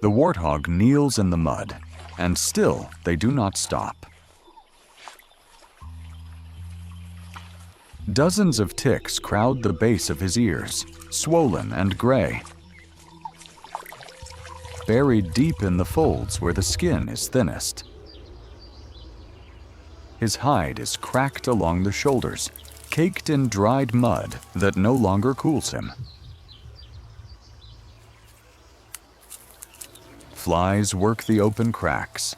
The warthog kneels in the mud, and still they do not stop. Dozens of ticks crowd the base of his ears, swollen and gray, buried deep in the folds where the skin is thinnest. His hide is cracked along the shoulders, caked in dried mud that no longer cools him. Flies work the open cracks.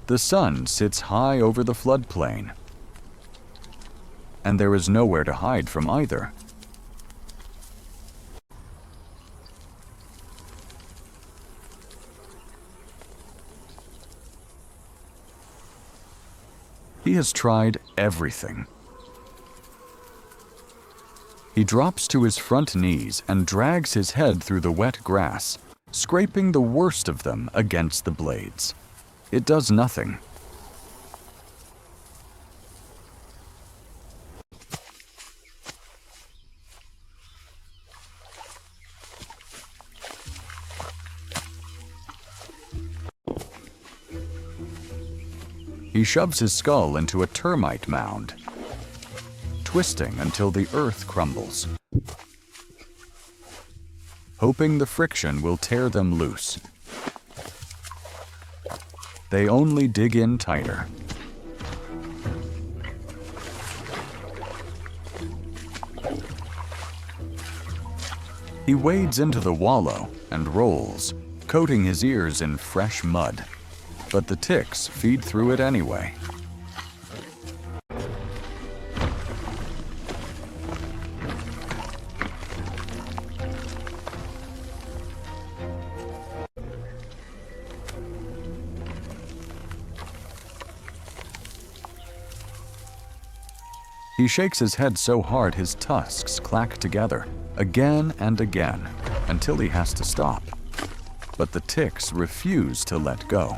The sun sits high over the floodplain, and there is nowhere to hide from either. He has tried everything. He drops to his front knees and drags his head through the wet grass, scraping the worst of them against the blades. It does nothing. He shoves his skull into a termite mound, twisting until the earth crumbles, hoping the friction will tear them loose. They only dig in tighter. He wades into the wallow and rolls, coating his ears in fresh mud. But the ticks feed through it anyway. He shakes his head so hard his tusks clack together, again and again, until he has to stop. But the ticks refuse to let go.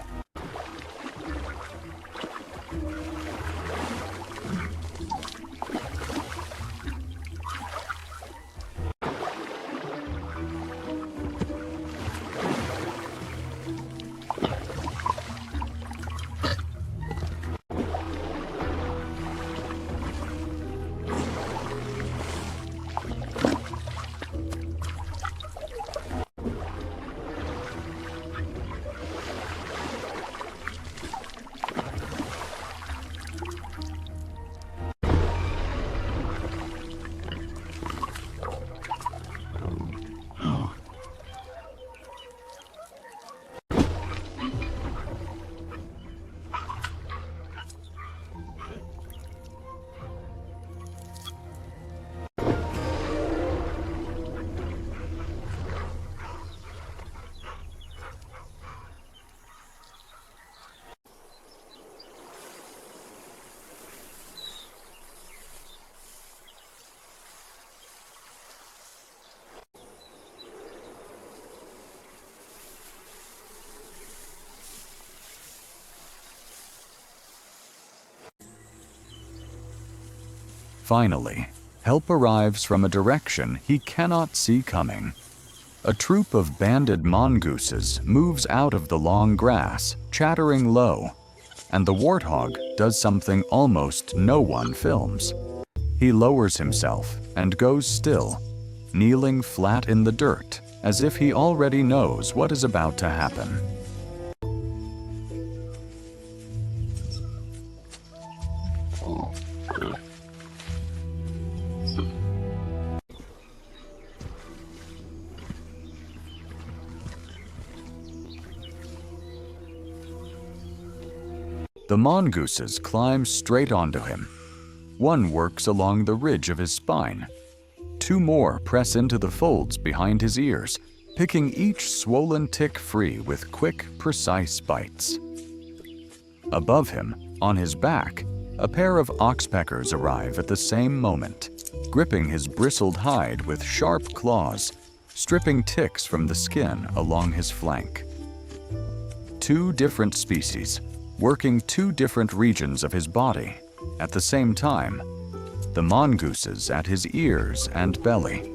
Finally, help arrives from a direction he cannot see coming. A troop of banded mongooses moves out of the long grass, chattering low, and the warthog does something almost no one films. He lowers himself and goes still, kneeling flat in the dirt, as if he already knows what is about to happen. The mongooses climb straight onto him. One works along the ridge of his spine. Two more press into the folds behind his ears, picking each swollen tick free with quick, precise bites. Above him, on his back, a pair of oxpeckers arrive at the same moment, gripping his bristled hide with sharp claws, stripping ticks from the skin along his flank. Two different species, working two different regions of his body at the same time, the mongooses at his ears and belly,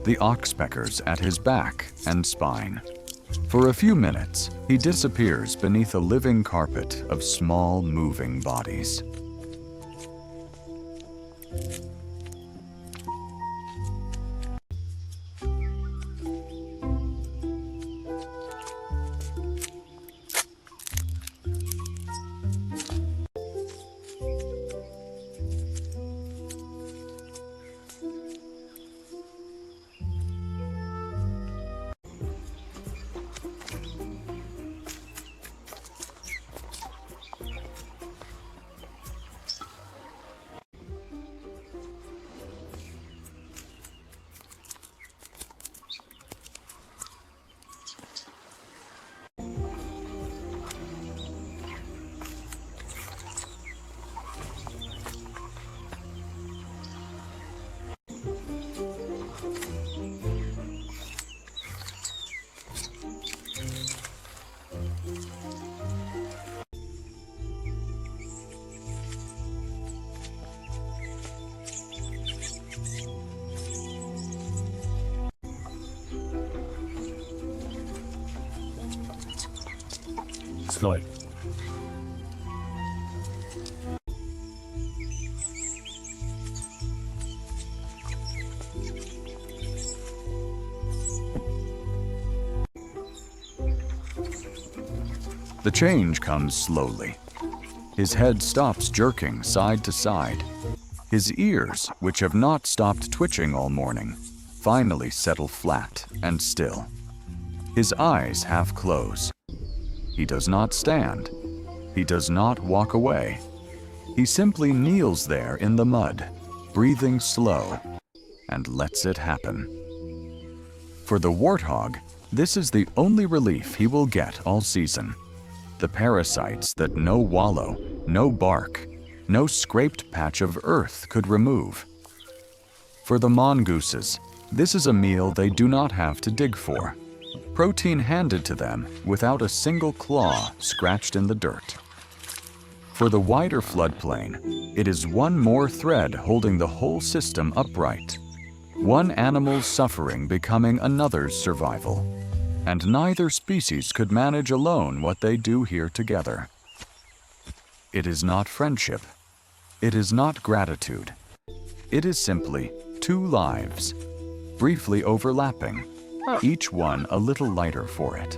the oxpeckers at his back and spine. For a few minutes, he disappears beneath a living carpet of small, moving bodies. Like. The change comes slowly. His head stops jerking side to side. His ears, which have not stopped twitching all morning, finally settle flat and still. His eyes half close. He does not stand. He does not walk away. He simply kneels there in the mud, breathing slow, and lets it happen. For the warthog, this is the only relief he will get all season. The parasites that no wallow, no bark, no scraped patch of earth could remove. For the mongooses, this is a meal they do not have to dig for. Protein handed to them without a single claw scratched in the dirt. For the wider floodplain, it is one more thread holding the whole system upright. One animal's suffering becoming another's survival. And neither species could manage alone what they do here together. It is not friendship. It is not gratitude. It is simply two lives, briefly overlapping, each one a little lighter for it.